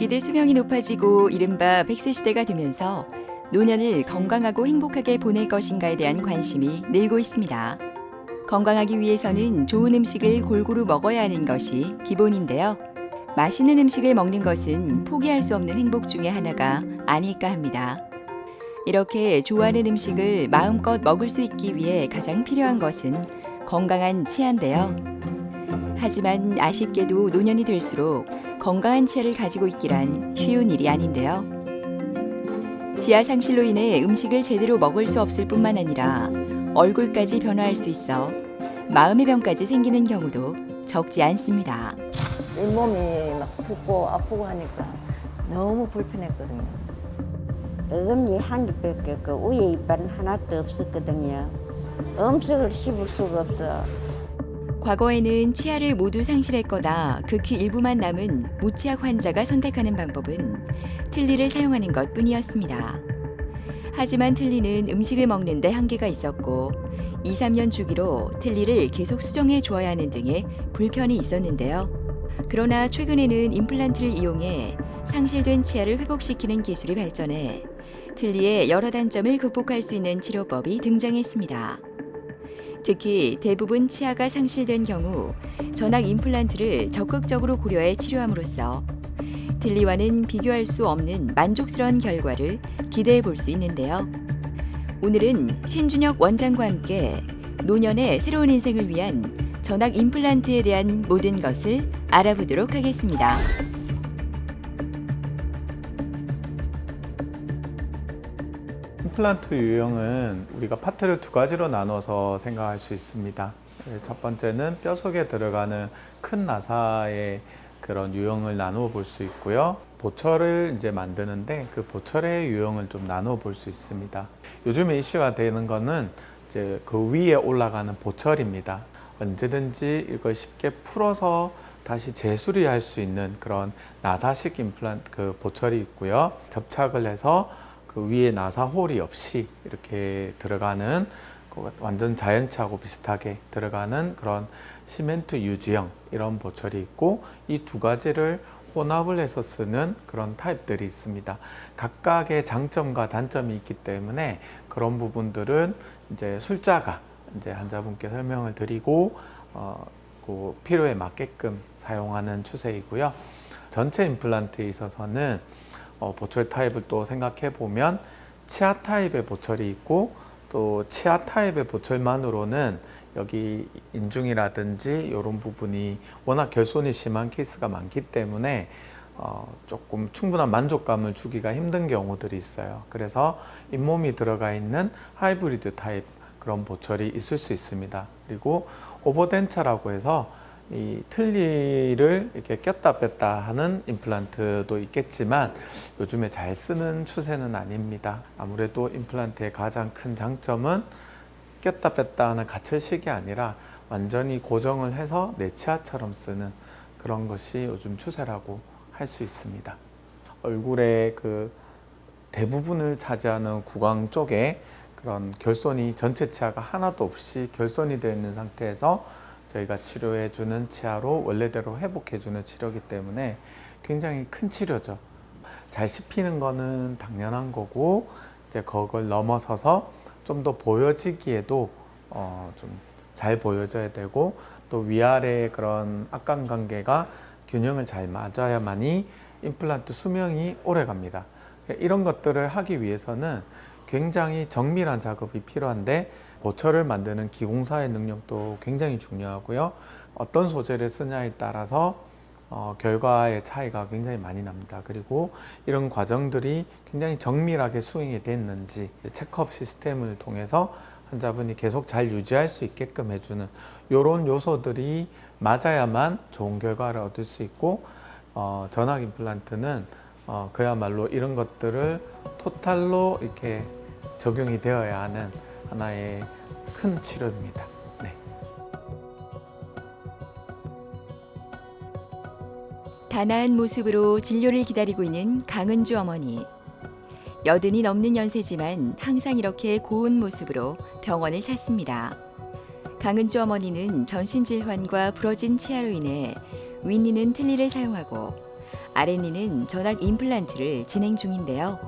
기대 수명이 높아지고 이른바 100세 시대가 되면서 노년을 건강하고 행복하게 보낼 것인가에 대한 관심이 늘고 있습니다. 건강하기 위해서는 좋은 음식을 골고루 먹어야 하는 것이 기본인데요. 맛있는 음식을 먹는 것은 포기할 수 없는 행복 중에 하나가 아닐까 합니다. 이렇게 좋아하는 음식을 마음껏 먹을 수 있기 위해 가장 필요한 것은 건강한 치아인데요. 하지만 아쉽게도 노년이 될수록 건강한 치아를 가지고 있기란 쉬운 일이 아닌데요. 치아 상실로 인해 음식을 제대로 먹을 수 없을 뿐만 아니라 얼굴까지 변화할 수 있어 마음의 병까지 생기는 경우도 적지 않습니다. 잇몸이 막 붓고 아프고 하니까 너무 불편했거든요. 어금니 한 개밖에 그 위에 이빨은 하나도 없었거든요. 음식을 씹을 수가 없어. 과거에는 치아를 모두 상실했거나 극히 일부만 남은 무치아 환자가 선택하는 방법은 틀니를 사용하는 것뿐이었습니다. 하지만 틀니는 음식을 먹는 데 한계가 있었고 2, 3년 주기로 틀니를 계속 수정해 주어야 하는 등의 불편이 있었는데요. 그러나 최근에는 임플란트를 이용해 상실된 치아를 회복시키는 기술이 발전해 틀니의 여러 단점을 극복할 수 있는 치료법이 등장했습니다. 특히 대부분 치아가 상실된 경우 전악 임플란트를 적극적으로 고려해 치료함으로써 틀니와는 비교할 수 없는 만족스러운 결과를 기대해 볼 수 있는데요. 오늘은 신준혁 원장과 함께 노년의 새로운 인생을 위한 전악 임플란트에 대한 모든 것을 알아보도록 하겠습니다. 임플란트 유형은 우리가 파트를 두 가지로 나눠서 생각할 수 있습니다. 첫 번째는 뼈 속에 들어가는 큰 나사의 그런 유형을 나누어 볼 수 있고요. 보철을 이제 만드는데 그 보철의 유형을 좀 나누어 볼 수 있습니다. 요즘에 이슈가 되는 거는 이제 그 위에 올라가는 보철입니다. 언제든지 이걸 쉽게 풀어서 다시 재수리할 수 있는 그런 나사식 임플란트 그 보철이 있고요. 접착을 해서 그 위에 나사 홀이 없이 이렇게 들어가는 완전 자연치하고 비슷하게 들어가는 그런 시멘트 유지형 이런 보철이 있고 이 두 가지를 혼합을 해서 쓰는 그런 타입들이 있습니다. 각각의 장점과 단점이 있기 때문에 그런 부분들은 이제 술자가 이제 환자분께 설명을 드리고 그 필요에 맞게끔 사용하는 추세이고요. 전체 임플란트에 있어서는 보철 타입을 또 생각해 보면 치아 타입의 보철이 있고 또 치아 타입의 보철만으로는 여기 인중이라든지 이런 부분이 워낙 결손이 심한 케이스가 많기 때문에 조금 충분한 만족감을 주기가 힘든 경우들이 있어요. 그래서 잇몸이 들어가 있는 하이브리드 타입 그런 보철이 있을 수 있습니다. 그리고 오버덴처라고 해서 이 틀니를 이렇게 꼈다 뺐다 하는 임플란트도 있겠지만 요즘에 잘 쓰는 추세는 아닙니다. 아무래도 임플란트의 가장 큰 장점은 꼈다 뺐다 하는 가철식이 아니라 완전히 고정을 해서 내 치아처럼 쓰는 그런 것이 요즘 추세라고 할 수 있습니다. 얼굴의 그 대부분을 차지하는 구강 쪽에 그런 결손이 전체 치아가 하나도 없이 결손이 되어 있는 상태에서 저희가 치료해주는 치아로 원래대로 회복해주는 치료이기 때문에 굉장히 큰 치료죠. 잘 씹히는 거는 당연한 거고 이제 그걸 넘어서서 좀 더 보여지기에도 좀 잘 보여져야 되고 또 위아래의 그런 악관 관계가 균형을 잘 맞아야만이 임플란트 수명이 오래 갑니다. 이런 것들을 하기 위해서는 굉장히 정밀한 작업이 필요한데 보철을 만드는 기공사의 능력도 굉장히 중요하고요. 어떤 소재를 쓰냐에 따라서 결과의 차이가 굉장히 많이 납니다. 그리고 이런 과정들이 굉장히 정밀하게 수행이 됐는지 체크업 시스템을 통해서 환자분이 계속 잘 유지할 수 있게끔 해주는 이런 요소들이 맞아야만 좋은 결과를 얻을 수 있고 전악 임플란트는 그야말로 이런 것들을 토탈로 이렇게 적용이 되어야 하는 하나의 큰 치료입니다. 네. 단아한 모습으로 진료를 기다리고 있는 강은주 어머니. 80이 넘는 연세지만 항상 이렇게 고운 모습으로 병원을 찾습니다. 강은주 어머니는 전신 질환과 부러진 치아로 인해 윗니는 틀니를 사용하고 아랫니는 전악 임플란트를 진행 중인데요.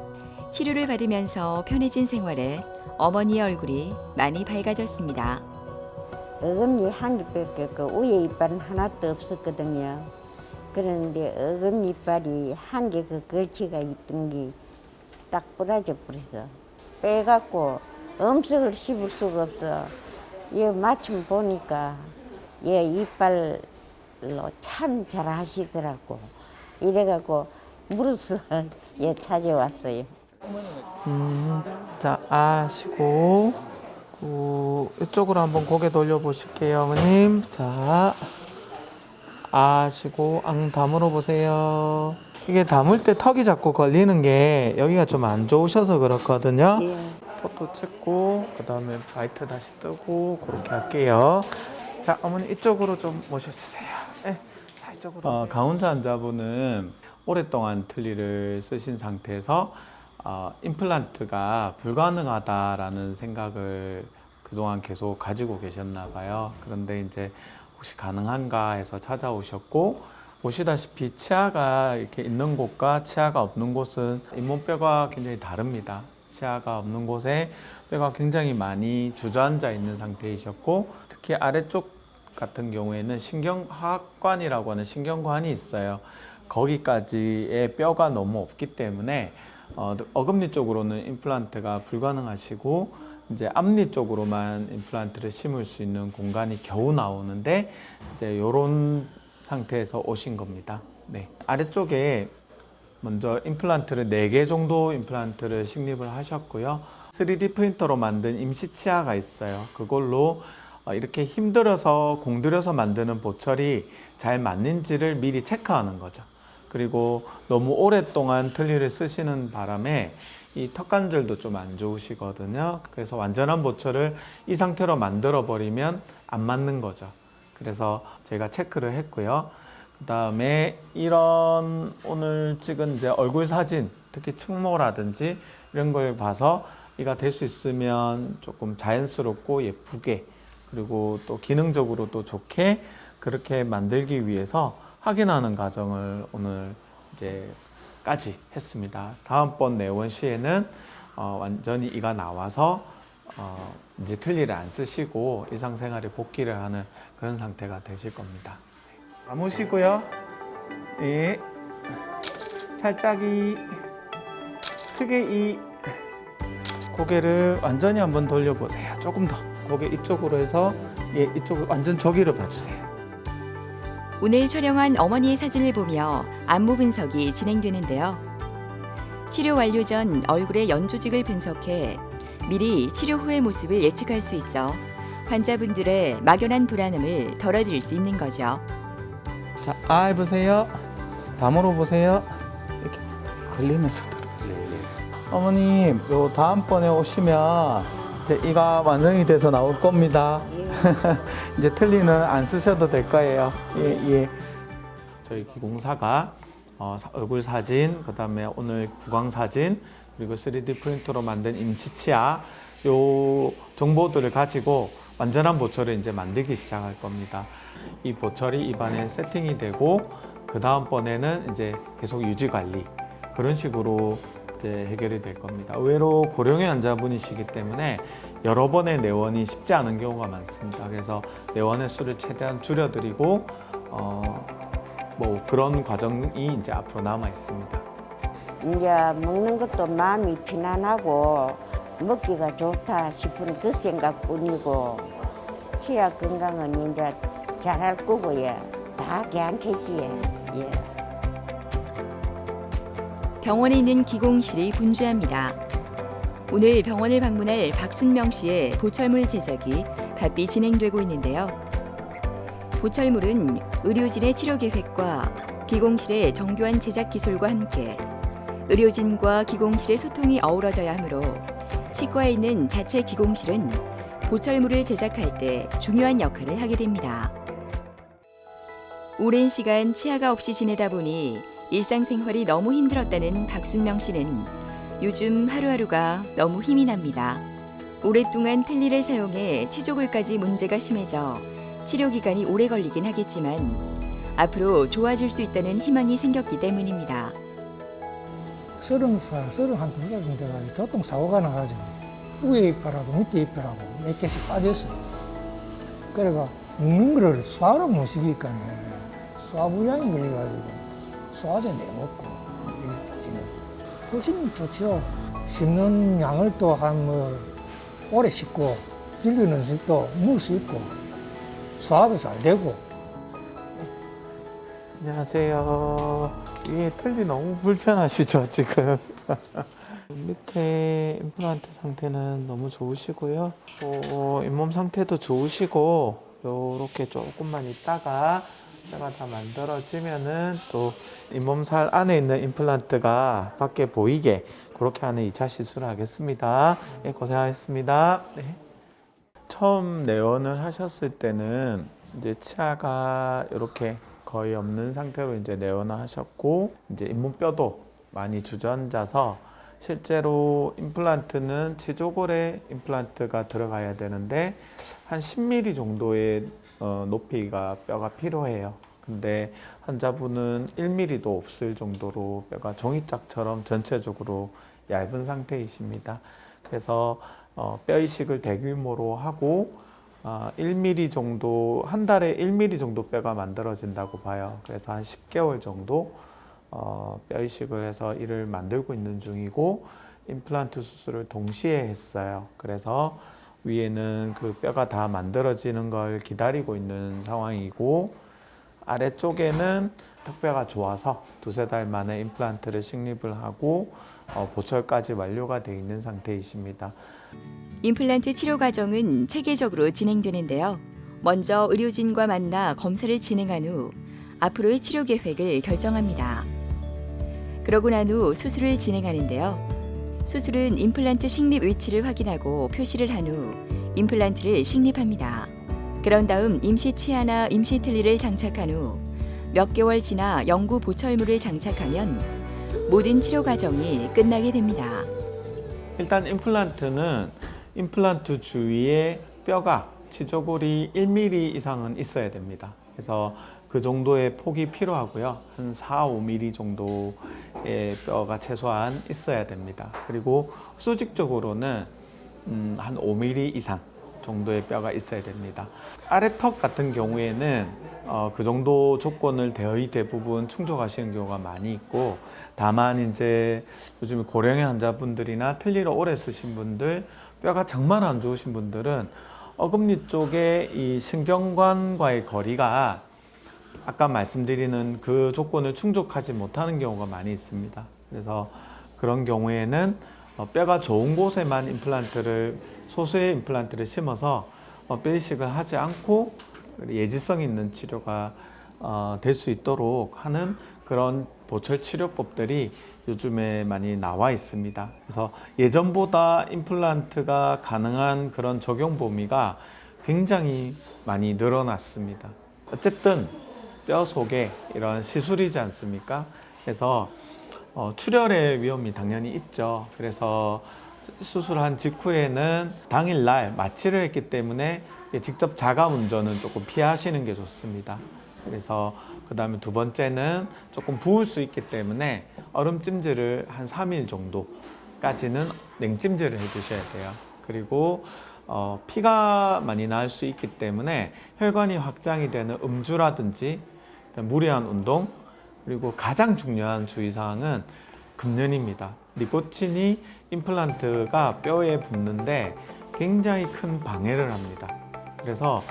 치료를 받으면서 편해진 생활에 어머니의 얼굴이 많이 밝아졌습니다. 어금니 한 개밖에 없고 위에 이빨은 하나도 없었거든요. 그런데 어금니 이빨이 한 개 그 걸치가 있던 게 딱 부러져 버렸어. 빼갖고 음식을 씹을 수가 없어. 얘 마침 보니까 얘 이빨로 참 잘 하시더라고. 이래갖고 물어서 얘 찾아왔어요. 자, 아시고 이쪽으로 한번 고개 돌려보실게요, 어머님. 자, 아시고 앙 다물어 보세요. 이게 담을 때 턱이 자꾸 걸리는 게 여기가 좀 안 좋으셔서 그렇거든요. 예. 포토 찍고 그 다음에 라이트 다시 뜨고 그렇게 할게요. 자, 어머니 이쪽으로 좀 모셔주세요. 네, 자, 이쪽으로. 가운데 환자분은 오랫동안 틀니를 쓰신 상태에서 임플란트가 불가능하다라는 생각을 그동안 계속 가지고 계셨나 봐요. 그런데 이제 혹시 가능한가 해서 찾아오셨고, 보시다시피 치아가 이렇게 있는 곳과 치아가 없는 곳은 잇몸뼈가 굉장히 다릅니다. 치아가 없는 곳에 뼈가 굉장히 많이 주저앉아 있는 상태이셨고, 특히 아래쪽 같은 경우에는 신경하악관이라고 하는 신경관이 있어요. 거기까지의 뼈가 너무 없기 때문에 어금니 쪽으로는 임플란트가 불가능하시고, 이제 앞니 쪽으로만 임플란트를 심을 수 있는 공간이 겨우 나오는데, 이제 요런 상태에서 오신 겁니다. 네. 아래쪽에 먼저 임플란트를 4개 정도 임플란트를 식립을 하셨고요. 3D 프린터로 만든 임시 치아가 있어요. 그걸로 이렇게 힘들어서 공들여서 만드는 보철이 잘 맞는지를 미리 체크하는 거죠. 그리고 너무 오랫동안 틀니를 쓰시는 바람에 이 턱관절도 좀 안 좋으시거든요. 그래서 완전한 보철을 이 상태로 만들어 버리면 안 맞는 거죠. 그래서 저희가 체크를 했고요. 그 다음에 이런 오늘 찍은 이제 얼굴 사진, 특히 측모라든지 이런 걸 봐서 이가 될 수 있으면 조금 자연스럽고 예쁘게, 그리고 또 기능적으로 또 좋게 그렇게 만들기 위해서 확인하는 과정을 오늘 이제까지 했습니다. 다음번 내원 시에는 완전히 이가 나와서 이제 틀니를 안 쓰시고 일상생활에 복귀를 하는 그런 상태가 되실 겁니다. 감으시고요. 예. 살짝이 크게 이 고개를 완전히 한번 돌려보세요. 조금 더 고개 이쪽으로 해서 이쪽을 완전 저기를 봐주세요. 오늘 촬영한 어머니의 사진을 보며 안무 분석이 진행되는데요. 치료 완료 전 얼굴의 연조직을 분석해 미리 치료 후의 모습을 예측할 수 있어 환자분들의 막연한 불안함을 덜어드릴 수 있는 거죠. 자, 해보세요. 다물어 보세요. 이렇게 걸리면서 들어보세요. 어머님, 요 다음번에 오시면 이제 이가 완성이 돼서 나올 겁니다. 이제 틀니는 안 쓰셔도 될 거예요. 예. 저희 기공사가 얼굴 사진, 그 다음에 오늘 구강 사진, 그리고 3D 프린터로 만든 임시치아 요 정보들을 가지고 완전한 보철을 이제 만들기 시작할 겁니다. 이 보철이 입안에 세팅이 되고 그 다음번에는 이제 계속 유지 관리 그런 식으로 이제 해결이 될 겁니다. 의외로 고령의 환자분이시기 때문에 여러 번의 내원이 쉽지 않은 경우가 많습니다. 그래서 내원의 수를 최대한 줄여드리고 뭐 그런 과정이 이제 앞으로 남아 있습니다. 이제 먹는 것도 마음이 편안하고 먹기가 좋다 싶은 그 생각뿐이고 치아 건강은 이제 잘할 거고 다 괜찮겠지. 예. 병원에 있는 기공실이 분주합니다. 오늘 병원을 방문할 박순명 씨의 보철물 제작이 바삐 진행되고 있는데요. 보철물은 의료진의 치료 계획과 기공실의 정교한 제작 기술과 함께 의료진과 기공실의 소통이 어우러져야 하므로 치과에 있는 자체 기공실은 보철물을 제작할 때 중요한 역할을 하게 됩니다. 오랜 시간 치아가 없이 지내다 보니 일상생활이 너무 힘들었다는 박순명 씨는 요즘 하루하루가 너무 힘이 납니다. 오랫동안 틀니를 사용해 치조골까지 문제가 심해져 치료 기간이 오래 걸리긴 하겠지만 앞으로 좋아질 수 있다는 희망이 생겼기 때문입니다. 30살, 31살 정도 돼가지고 교통사고가 나가지고 위에 이빨하고 밑에 이빨하고 몇 개씩 빠졌어요. 그래가 먹는 거를 소화를 못 시키니까 소화불량이 걸려가지고 소화제 내먹고 지금 훨씬 좋죠. 씹는 양을 또 한 오래 씹고 즐기는 또 먹을 수 있고 소화도 잘 되고. 안녕하세요. 위에 틀니 너무 불편하시죠, 지금? 밑에 임플란트 상태는 너무 좋으시고요. 잇몸 상태도 좋으시고, 요렇게 조금만 있다가 뼈가 다 만들어지면은 또 잇몸살 안에 있는 임플란트가 밖에 보이게 그렇게 하는 2차 시술을 하겠습니다. 네, 고생하셨습니다. 네. 처음 내원을 하셨을 때는 이제 치아가 이렇게 거의 없는 상태로 이제 내원을 하셨고, 이제 잇몸뼈도 많이 주저앉아서 실제로 임플란트는 치조골에 임플란트가 들어가야 되는데 한 10mm 정도의 높이가 뼈가 필요해요. 근데 환자분은 1mm도 없을 정도로 뼈가 종이짝처럼 전체적으로 얇은 상태이십니다. 그래서 뼈 이식을 대규모로 하고 1mm 정도, 한 달에 1mm 정도 뼈가 만들어진다고 봐요. 그래서 한 10개월 정도 뼈 이식을 해서 이를 만들고 있는 중이고, 임플란트 수술을 동시에 했어요. 그래서 위에는 그 뼈가 다 만들어지는 걸 기다리고 있는 상황이고, 아래쪽에는 턱뼈가 좋아서 2-3달 만에 임플란트를 식립을 하고 보철까지 완료가 되어 있는 상태이십니다. 임플란트 치료 과정은 체계적으로 진행되는데요. 먼저 의료진과 만나 검사를 진행한 후 앞으로의 치료 계획을 결정합니다. 그러고 난 후 수술을 진행하는데요. 수술은 임플란트 식립 위치를 확인하고 표시를 한 후 임플란트를 식립합니다. 그런 다음 임시 치아나 임시 틀니를 장착한 후 몇 개월 지나 영구 보철물을 장착하면 모든 치료 과정이 끝나게 됩니다. 일단 임플란트는 임플란트 주위에 뼈가 치조골이 1mm 이상은 있어야 됩니다. 그래서 그 정도의 폭이 필요하고요. 한 4-5mm 정도의 뼈가 최소한 있어야 됩니다. 그리고 수직적으로는 한 5mm 이상 정도의 뼈가 있어야 됩니다. 아래턱 같은 경우에는 그 정도 조건을 거의 대부분 충족하시는 경우가 많이 있고, 다만 이제 요즘 고령의 환자분들이나 틀니를 오래 쓰신 분들, 뼈가 정말 안 좋으신 분들은 어금니 쪽에 이 신경관과의 거리가 아까 말씀드리는 그 조건을 충족하지 못하는 경우가 많이 있습니다. 그래서 그런 경우에는 뼈가 좋은 곳에만 임플란트를, 소수의 임플란트를 심어서 뼈 이식을 하지 않고 예지성 있는 치료가 될 수 있도록 하는 그런 보철 치료법들이 요즘에 많이 나와 있습니다. 그래서 예전보다 임플란트가 가능한 그런 적용 범위가 굉장히 많이 늘어났습니다. 어쨌든 뼈 속에 이런 시술이지 않습니까? 그래서 출혈의 위험이 당연히 있죠. 그래서 수술한 직후에는 당일날 마취를 했기 때문에 직접 자가 운전은 조금 피하시는 게 좋습니다. 그래서 그 다음에 두 번째는 조금 부을 수 있기 때문에 얼음찜질을 한 3일 정도까지는 냉찜질을 해주셔야 돼요. 그리고 피가 많이 날 수 있기 때문에 혈관이 확장이 되는 음주라든지 무리한 운동, 그리고 가장 중요한 주의사항은 금연입니다. 니코틴이 임플란트가 뼈에 붙는데 굉장히 큰 방해를 합니다. 그래서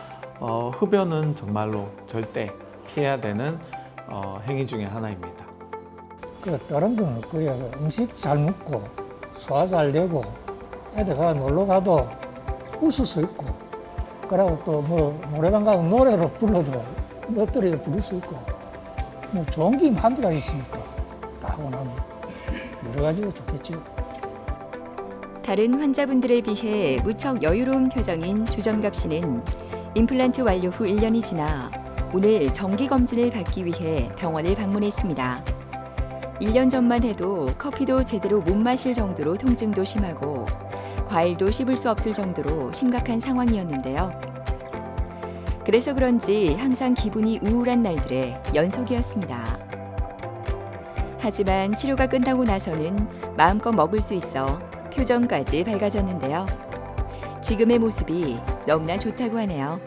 흡연은 정말로 절대 피해야 되는 행위 중에 하나입니다. 그 다른 건 없고요. 음식 잘 먹고 소화 잘 되고 애들 가 놀러 가도 웃을 수 있고, 그리고 또 노래방 가서 노래로 불러도 멋들이 부를 수 있고, 좋은 게 한두 가지 있으니까 다 하고 나면 여러 가지가 좋겠죠. 다른 환자분들에 비해 무척 여유로운 표정인 주점갑 씨는 임플란트 완료 후 1년이 지나 오늘 정기검진을 받기 위해 병원을 방문했습니다. 1년 전만 해도 커피도 제대로 못 마실 정도로 통증도 심하고 과일도 씹을 수 없을 정도로 심각한 상황이었는데요. 그래서 그런지 항상 기분이 우울한 날들의 연속이었습니다. 하지만 치료가 끝나고 나서는 마음껏 먹을 수 있어 표정까지 밝아졌는데요. 지금의 모습이 너무나 좋다고 하네요.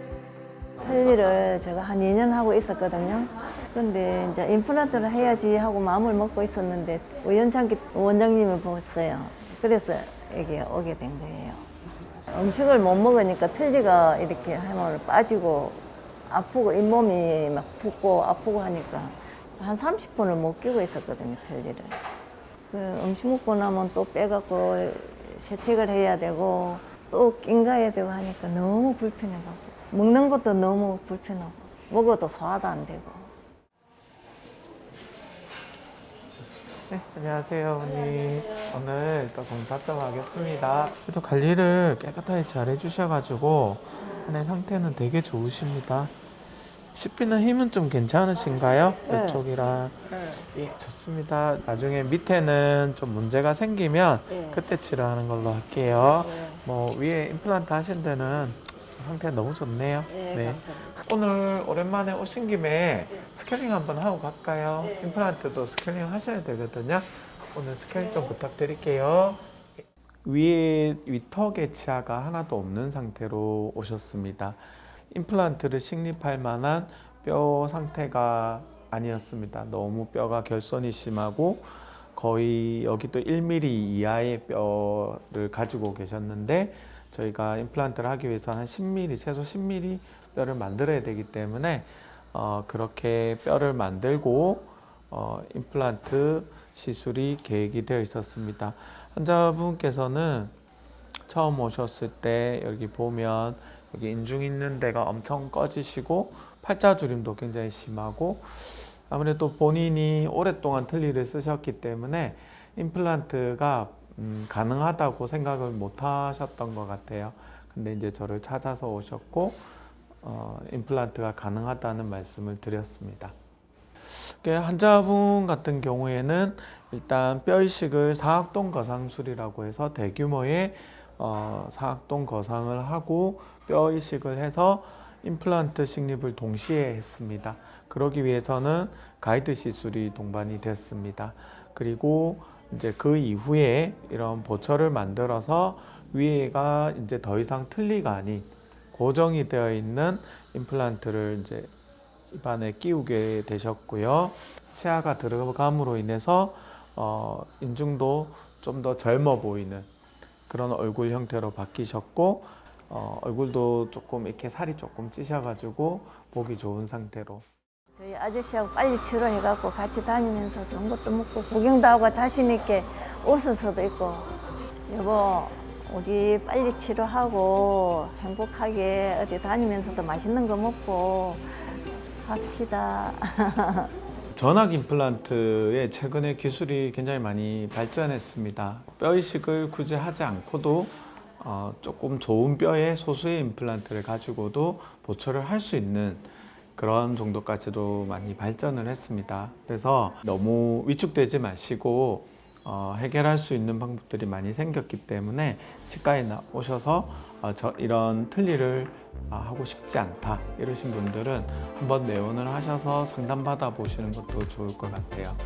틀니를 제가 한 2년 하고 있었거든요. 근데 이제 임플란트를 해야지 하고 마음을 먹고 있었는데 우연찮게 원장님을 보셨어요. 그래서 여기 오게 된 거예요. 음식을 못 먹으니까 틀니가 이렇게 하면 빠지고 아프고 잇몸이 막 붓고 아프고 하니까 한 30분을 못 끼고 있었거든요, 틀니를. 그 음식 먹고 나면 또 빼갖고 세척을 해야 되고 또 낑가야 되고 하니까 너무 불편해가지고 먹는 것도 너무 불편하고 먹어도 소화도 안 되고. 네, 안녕하세요, 어머니. 오늘 또 검사 좀 하겠습니다. 그래도 관리를 깨끗하게 잘 해주셔가지고 안에 상태는 되게 좋으십니다. 씹히는 힘은 좀 괜찮으신가요? 네. 이쪽이랑. 예, 좋습니다. 나중에 밑에는 좀 문제가 생기면 네. 그때 치료하는 걸로 할게요. 네. 뭐 위에 임플란트 하신 데는 상태 너무 좋네요. 네, 감사합니다. 오늘 오랜만에 오신 김에 스캐닝 한번 하고 갈까요? 임플란트도 스캐닝 하셔야 되거든요. 오늘 스캐닝 좀 부탁드릴게요. 위에 위턱에 치아가 하나도 없는 상태로 오셨습니다. 임플란트를 식립할 만한 뼈 상태가 아니었습니다. 너무 뼈가 결손이 심하고 거의 여기도 1mm 이하의 뼈를 가지고 계셨는데 저희가 임플란트를 하기 위해서는 한 10mm, 최소 10mm 뼈를 만들어야 되기 때문에 그렇게 뼈를 만들고 임플란트 시술이 계획이 되어 있었습니다. 환자분께서는 처음 오셨을 때 여기 보면 여기 인중 있는 데가 엄청 꺼지시고 팔자주림도 굉장히 심하고 아무래도 본인이 오랫동안 틀니를 쓰셨기 때문에 임플란트가 가능하다고 생각을 못 하셨던 것 같아요. 근데 이제 저를 찾아서 오셨고 임플란트가 가능하다는 말씀을 드렸습니다. 환자분 같은 경우에는 일단 뼈 이식을 사각동 거상술이라고 해서 대규모의 사각동 거상을 하고 뼈 이식을 해서 임플란트 식립을 동시에 했습니다. 그러기 위해서는 가이드 시술이 동반이 됐습니다. 그리고 이제 그 이후에 이런 보철을 만들어서 위에가 이제 더 이상 틀니가 아닌 고정이 되어 있는 임플란트를 이제 입안에 끼우게 되셨고요. 치아가 들어감으로 인해서 인중도 좀 더 젊어 보이는 그런 얼굴 형태로 바뀌셨고 얼굴도 조금 이렇게 살이 조금 찌셔가지고 보기 좋은 상태로. 저희 아저씨하고 빨리 치료해갖고 같이 다니면서 좋은 것도 먹고 구경도 하고 자신 있게 웃을 수도 있고 여보 우리 빨리 치료하고 행복하게 어디 다니면서도 맛있는 거 먹고 합시다. 전악 임플란트의 최근에 기술이 굉장히 많이 발전했습니다. 뼈 이식을 굳이 하지 않고도 조금 좋은 뼈의 소수의 임플란트를 가지고도 보철을 할 수 있는 그런 정도까지도 많이 발전을 했습니다. 그래서 너무 위축되지 마시고 해결할 수 있는 방법들이 많이 생겼기 때문에 치과에 오셔서 이런 틀니를 하고 싶지 않다 이러신 분들은 한번 내원을 하셔서 상담받아 보시는 것도 좋을 것 같아요.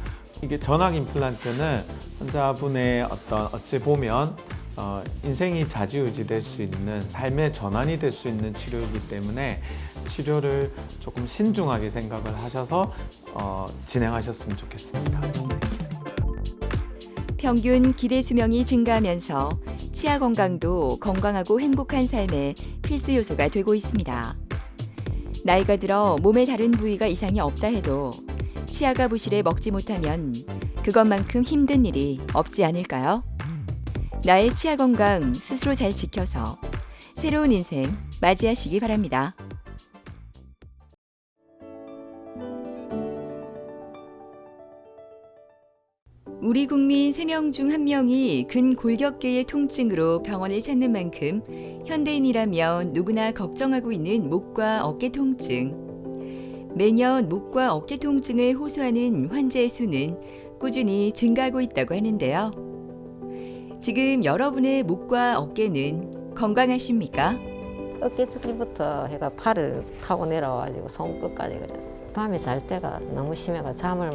이게 전악 임플란트는 환자분의 어찌 보면 인생이 좌지우지될 수 있는 삶의 전환이 될 수 있는 치료이기 때문에 치료를 조금 신중하게 생각을 하셔서 진행하셨으면 좋겠습니다. 평균 기대 수명이 증가하면서 치아 건강도 건강하고 행복한 삶의 필수 요소가 되고 있습니다. 나이가 들어 몸의 다른 부위가 이상이 없다 해도 치아가 부실해 먹지 못하면 그것만큼 힘든 일이 없지 않을까요? 나의 치아 건강 스스로 잘 지켜서 새로운 인생 맞이하시기 바랍니다. 우리 국민 3명 중 1명이 근골격계의 통증으로 병원을 찾는 만큼 현대인이라면 누구나 걱정하고 있는 목과 어깨 통증. 매년 목과 어깨 통증을 호소하는 환자의 수는 꾸준히 증가하고 있다고 하는데요. 지금 여러분의 목과 어깨는 건강하십니까? 어깨 부터 해가 팔을 타고 내려와가지고 손끝까지 그래. 밤에 잘 때가 너무 심해가 잠을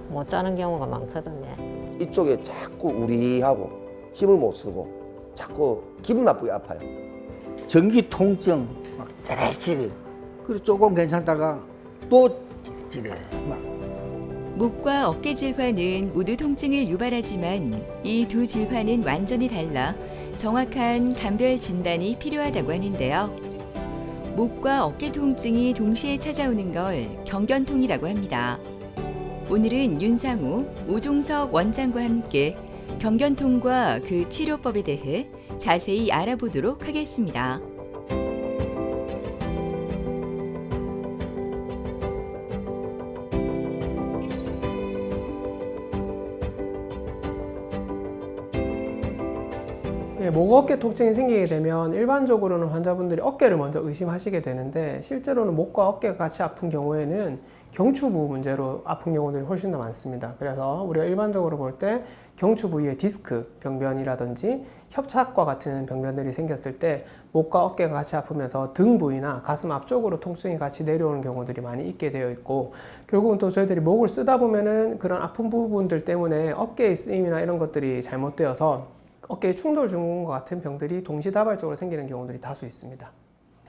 못 자는 경우가 많거든요. 이쪽에 자꾸 우리하고 힘을 못 쓰고 자꾸 기분 나쁘게 아파요. 전기 통증, 막 찌릿찌릿. 그리고 조금 괜찮다가 또 찌릿 막. 목과 어깨 질환은 모두 통증을 유발하지만 이 두 질환은 완전히 달라 정확한 감별 진단이 필요하다고 하는데요. 목과 어깨 통증이 동시에 찾아오는 걸 경견통이라고 합니다. 오늘은 윤상우, 오종석 원장과 함께 경견통과 그 치료법에 대해 자세히 알아보도록 하겠습니다. 목 어깨 통증이 생기게 되면 일반적으로는 환자분들이 어깨를 먼저 의심하시게 되는데 실제로는 목과 어깨가 같이 아픈 경우에는 경추부 문제로 아픈 경우들이 훨씬 더 많습니다. 그래서 우리가 일반적으로 볼 때 경추 부위에 디스크 병변이라든지 협착과 같은 병변들이 생겼을 때 목과 어깨가 같이 아프면서 등 부위나 가슴 앞쪽으로 통증이 같이 내려오는 경우들이 많이 있게 되어 있고, 결국은 또 저희들이 목을 쓰다 보면은 그런 아픈 부분들 때문에 어깨의 쓰임이나 이런 것들이 잘못되어서 어깨에 충돌 증후군과 같은 병들이 동시다발적으로 생기는 경우들이 다수 있습니다.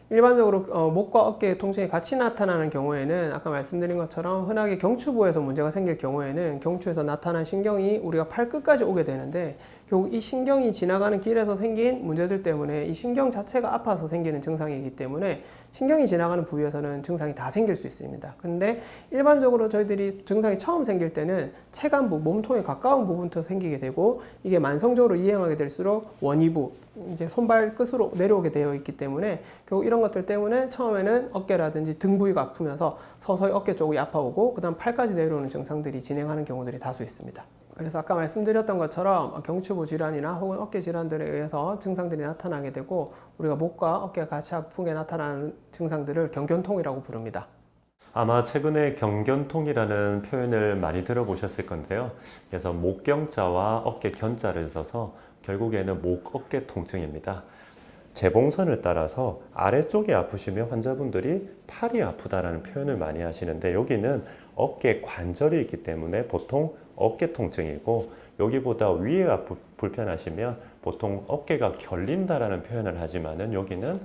일반적으로 목과 어깨의 통증이 같이 나타나는 경우에는 아까 말씀드린 것처럼 흔하게 경추부에서 문제가 생길 경우에는 경추에서 나타난 신경이 우리가 팔 끝까지 오게 되는데, 결국 이 신경이 지나가는 길에서 생긴 문제들 때문에 이 신경 자체가 아파서 생기는 증상이기 때문에 신경이 지나가는 부위에서는 증상이 다 생길 수 있습니다. 근데 일반적으로 저희들이 증상이 처음 생길 때는 체간부, 몸통에 가까운 부분부터 생기게 되고, 이게 만성적으로 이행하게 될수록 원위부, 이제 손발 끝으로 내려오게 되어 있기 때문에 결국 이런 것들 때문에 처음에는 어깨라든지 등 부위가 아프면서 서서히 어깨 쪽이 아파오고 그다음 팔까지 내려오는 증상들이 진행하는 경우들이 다수 있습니다. 그래서 아까 말씀드렸던 것처럼 경추부 질환이나 혹은 어깨 질환들에 의해서 증상들이 나타나게 되고, 우리가 목과 어깨가 같이 아프게 나타나는 증상들을 경견통이라고 부릅니다. 아마 최근에 경견통이라는 표현을 많이 들어보셨을 건데요. 그래서 목경자와 어깨 견자를 써서 결국에는 목, 어깨 통증입니다. 재봉선을 따라서 아래쪽이 아프시면 환자분들이 팔이 아프다라는 표현을 많이 하시는데, 여기는 어깨 관절이 있기 때문에 보통 어깨 통증이고, 여기보다 위에 불편하시면 보통 어깨가 결린다라는 표현을 하지만은 여기는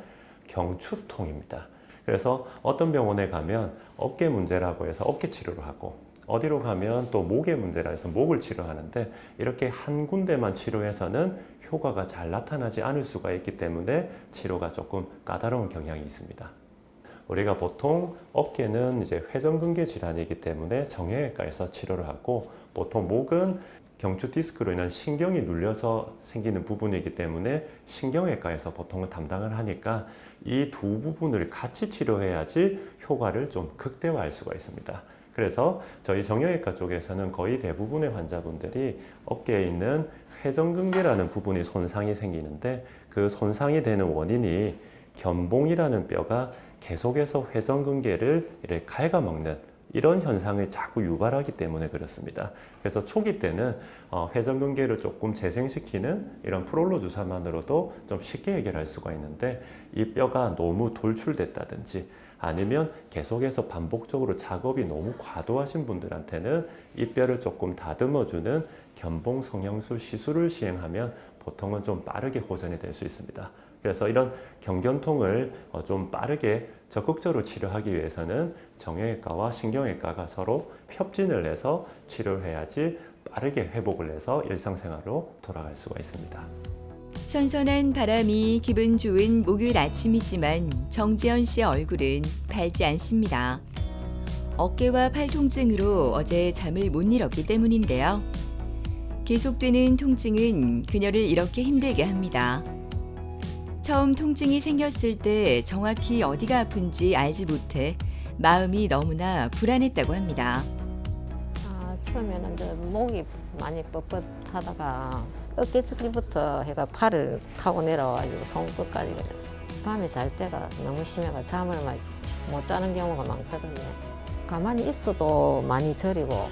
경추통입니다. 그래서 어떤 병원에 가면 어깨 문제라고 해서 어깨 치료를 하고, 어디로 가면 또 목의 문제라 해서 목을 치료하는데, 이렇게 한 군데만 치료해서는 효과가 잘 나타나지 않을 수가 있기 때문에 치료가 조금 까다로운 경향이 있습니다. 우리가 보통 어깨는 이제 회전근개 질환이기 때문에 정형외과에서 치료를 하고, 보통 목은 경추 디스크로 인한 신경이 눌려서 생기는 부분이기 때문에 신경외과에서 보통은 담당을 하니까 이 두 부분을 같이 치료해야지 효과를 좀 극대화할 수가 있습니다. 그래서 저희 정형외과 쪽에서는 거의 대부분의 환자분들이 어깨에 있는 회전근개라는 부분이 손상이 생기는데, 그 손상이 되는 원인이 견봉이라는 뼈가 계속해서 회전근개를 이렇게 갉아먹는 이런 현상을 자꾸 유발하기 때문에 그렇습니다. 그래서 초기 때는 회전근개를 조금 재생시키는 이런 프롤로 주사만으로도 좀 쉽게 해결할 수가 있는데, 이 뼈가 너무 돌출됐다든지 아니면 계속해서 반복적으로 작업이 너무 과도하신 분들한테는 이 뼈를 조금 다듬어주는 견봉 성형술 시술을 시행하면 보통은 좀 빠르게 호전이 될 수 있습니다. 그래서 이런 경견통을 좀 빠르게 적극적으로 치료하기 위해서는 정형외과와 신경외과가 서로 협진을 해서 치료를 해야지 빠르게 회복을 해서 일상생활로 돌아갈 수가 있습니다. 선선한 바람이 기분 좋은 목요일 아침이지만 정지연 씨의 얼굴은 밝지 않습니다. 어깨와 팔 통증으로 어제 잠을 못 이뤘기 때문인데요. 계속되는 통증은 그녀를 이렇게 힘들게 합니다. 처음 통증이 생겼을 때 정확히 어디가 아픈지 알지 못해 마음이 너무나 불안했다고 합니다. 처음에는 이제 목이 많이 뻣뻣하다가 어깨부터 해가 팔을 타고 내려와가지고 손끝까지 그래. 밤에 잘 때가 너무 심해가 잠을 못 자는 경우가 많거든요. 가만히 있어도 많이 저리고,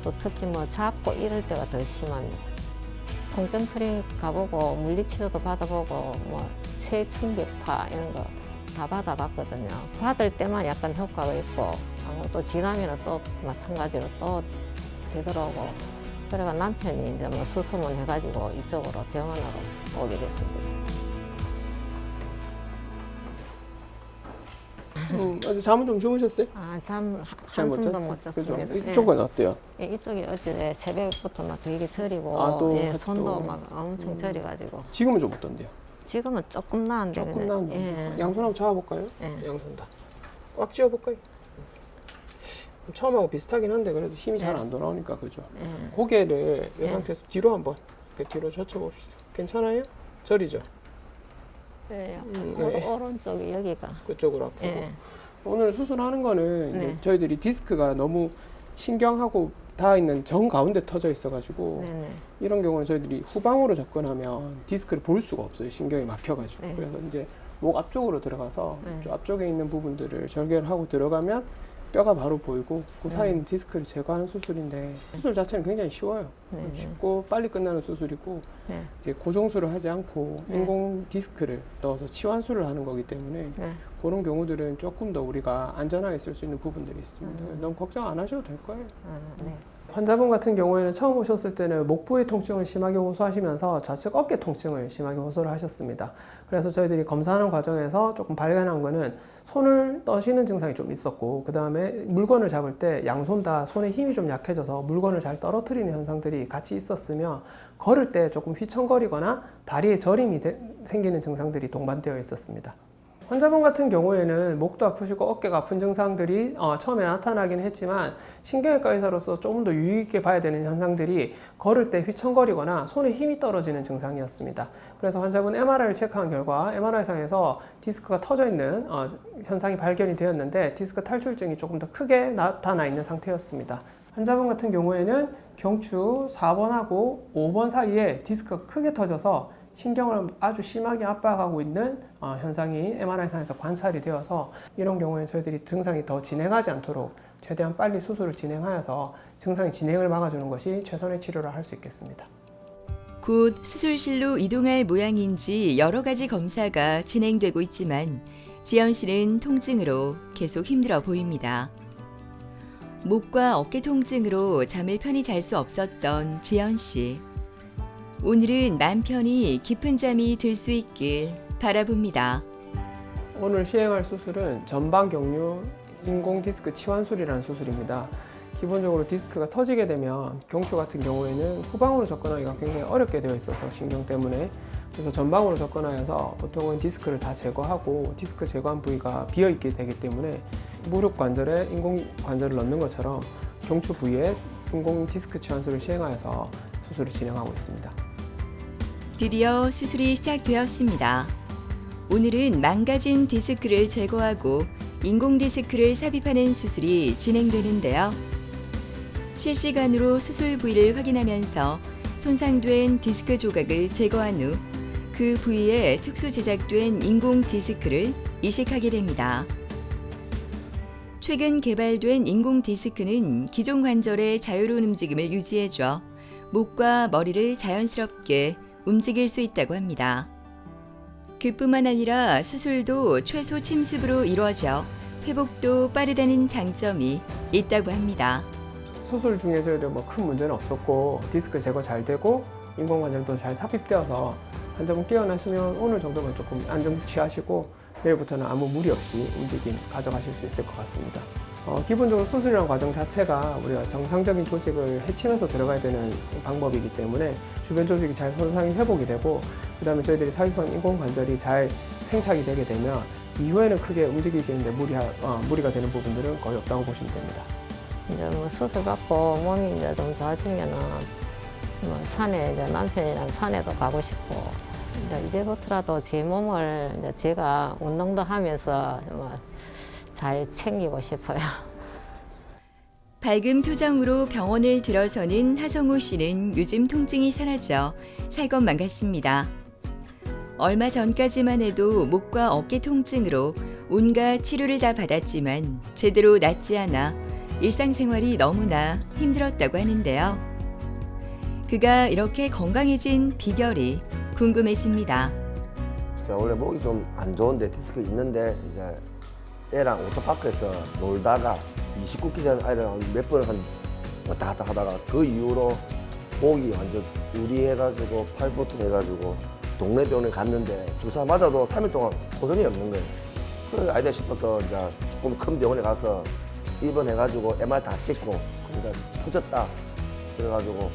또 특히 뭐 잡고 이럴 때가 더 심합니다. 통증 클리닉 가보고 물리치료도 받아보고 뭐 세충격파 이런 거 다 받아봤거든요. 받을 때만 약간 효과가 있고 또 지나면 또 마찬가지로 또 되더라고. 그래가 남편이 이제 뭐 수소문 해가지고 이쪽으로 병원으로 오게 됐습니다. 어제 잠은 좀 주무셨어요? 잠 잘 못 한숨도 잤죠? 못 잤습니다. 그죠? 이쪽은 어때요? 예, 이쪽이 어제 새벽부터 막 되게 저리고 또 예, 또. 손도 막 엄청 저려가지고 지금은 좀 어떤데요? 지금은 조금 나은데 조금 그냥, 나은데 예. 양손 한번 잡아볼까요? 예. 양손 다. 꽉 쥐어볼까요? 처음하고 비슷하긴 한데 그래도 힘이 잘 안 돌아오니까 그죠? 예. 고개를 이 예. 상태에서 뒤로 한번 이렇게 뒤로 젖혀봅시다. 괜찮아요? 저리죠? 예, 네. 오른쪽이 여기가 그쪽으로 아프고. 예. 오늘 수술하는 거는 이제 네. 저희들이 디스크가 너무 신경하고 닿아 있는 정 가운데 터져 있어가지고 네네. 이런 경우는 저희들이 후방으로 접근하면 디스크를 볼 수가 없어요. 신경이 막혀가지고. 네. 그래서 이제 목 앞쪽으로 들어가서 네. 저 앞쪽에 있는 부분들을 절개를 하고 들어가면 뼈가 바로 보이고 그 사이에 네. 있는 디스크를 제거하는 수술인데 수술 자체는 굉장히 쉬워요. 네. 쉽고 빨리 끝나는 수술이고 네. 이제 고정술을 하지 않고 네. 인공 디스크를 넣어서 치환술을 하는 거기 때문에 네. 그런 경우들은 조금 더 우리가 안전하게 쓸 수 있는 부분들이 있습니다. 너무 걱정 안 하셔도 될 거예요. 네. 환자분 같은 경우에는 처음 오셨을 때는 목 부위 통증을 심하게 호소하시면서 좌측 어깨 통증을 심하게 호소를 하셨습니다. 그래서 저희들이 검사하는 과정에서 조금 발견한 거는 손을 떠시는 증상이 좀 있었고 그 다음에 물건을 잡을 때 양손 다 손에 힘이 좀 약해져서 물건을 잘 떨어뜨리는 현상들이 같이 있었으며 걸을 때 조금 휘청거리거나 다리에 저림이 생기는 증상들이 동반되어 있었습니다. 환자분 같은 경우에는 목도 아프시고 어깨가 아픈 증상들이 처음에 나타나긴 했지만 신경외과 의사로서 조금 더 유의 있게 봐야 되는 현상들이 걸을 때 휘청거리거나 손에 힘이 떨어지는 증상이었습니다. 그래서 환자분 MRI를 체크한 결과 MRI상에서 디스크가 터져 있는 현상이 발견이 되었는데 디스크 탈출증이 조금 더 크게 나타나 있는 상태였습니다. 환자분 같은 경우에는 경추 4번하고 5번 사이에 디스크가 크게 터져서 신경을 아주 심하게 압박하고 있는 현상이 MRI상에서 관찰이 되어서 이런 경우에 저희들이 증상이 더 진행하지 않도록 최대한 빨리 수술을 진행하여서 증상의 진행을 막아주는 것이 최선의 치료를 할 수 있겠습니다. 곧 수술실로 이동할 모양인지 여러 가지 검사가 진행되고 있지만 지연 씨는 통증으로 계속 힘들어 보입니다. 목과 어깨 통증으로 잠을 편히 잘 수 없었던 지연 씨. 오늘은 맘 편히 깊은 잠이 들 수 있길 바라봅니다. 오늘 시행할 수술은 전방 경류 인공 디스크 치환술이라는 수술입니다. 기본적으로 디스크가 터지게 되면 경추 같은 경우에는 후방으로 접근하기가 굉장히 어렵게 되어 있어서 신경 때문에 그래서 전방으로 접근하여서 보통은 디스크를 다 제거하고 디스크 제거한 부위가 비어 있게 되기 때문에 무릎 관절에 인공 관절을 넣는 것처럼 경추 부위에 인공 디스크 치환술을 시행하여서 수술을 진행하고 있습니다. 드디어 수술이 시작되었습니다. 오늘은 망가진 디스크를 제거하고 인공 디스크를 삽입하는 수술이 진행되는데요. 실시간으로 수술 부위를 확인하면서 손상된 디스크 조각을 제거한 후 그 부위에 특수 제작된 인공 디스크를 이식하게 됩니다. 최근 개발된 인공 디스크는 기존 관절의 자유로운 움직임을 유지해줘 목과 머리를 자연스럽게 움직일 수 있다고 합니다. 그뿐만 아니라 수술도 최소 침습으로 이루어져 회복도 빠르다는 장점이 있다고 합니다. 수술 중에 저희도 뭐 큰 문제는 없었고 디스크 제거 잘 되고 인공관절도 잘 삽입되어서 환자분 깨어나시면 오늘 정도만 조금 안정 취하시고 내일부터는 아무 무리 없이 움직임 가져가실 수 있을 것 같습니다. 기본적으로 수술이라는 과정 자체가 우리가 정상적인 조직을 해치면서 들어가야 되는 방법이기 때문에 주변 조직이 잘 손상이 회복이 되고 그 다음에 저희들이 삽입한 인공관절이 잘 생착이 되게 되면 이후에는 크게 움직이시는데 무리가 되는 부분들은 거의 없다고 보시면 됩니다. 이제 뭐 수술 받고 몸이 이제 좀 좋아지면은 뭐 산에 이제 남편이랑 산에도 가고 싶고 이제부터라도 제 몸을 이제 제가 운동도 하면서 뭐 잘 챙기고 싶어요. 밝은 표정으로 병원을 들어서는 하성우 씨는 요즘 통증이 사라져 살 것만 같습니다. 얼마 전까지만 해도 목과 어깨 통증으로 온갖 치료를 다 받았지만 제대로 낫지 않아 일상생활이 너무나 힘들었다고 하는데요. 그가 이렇게 건강해진 비결이 궁금해집니다. 제가 원래 목이 좀 안 좋은데 디스크 있는데 이제 애랑 워터파크에서 놀다가 29기 된 아이랑 몇 번을 한 왔다 갔다 하다가 그 이후로 목이 완전 우리해가지고 팔부터 해가지고 동네 병원에 갔는데 주사 맞아도 3일 동안 호전이 없는 거예요. 그 아이다 싶어서 이제 조금 큰 병원에 가서 입원해가지고 MR 다 찍고 그러니까 터졌다 그래가지고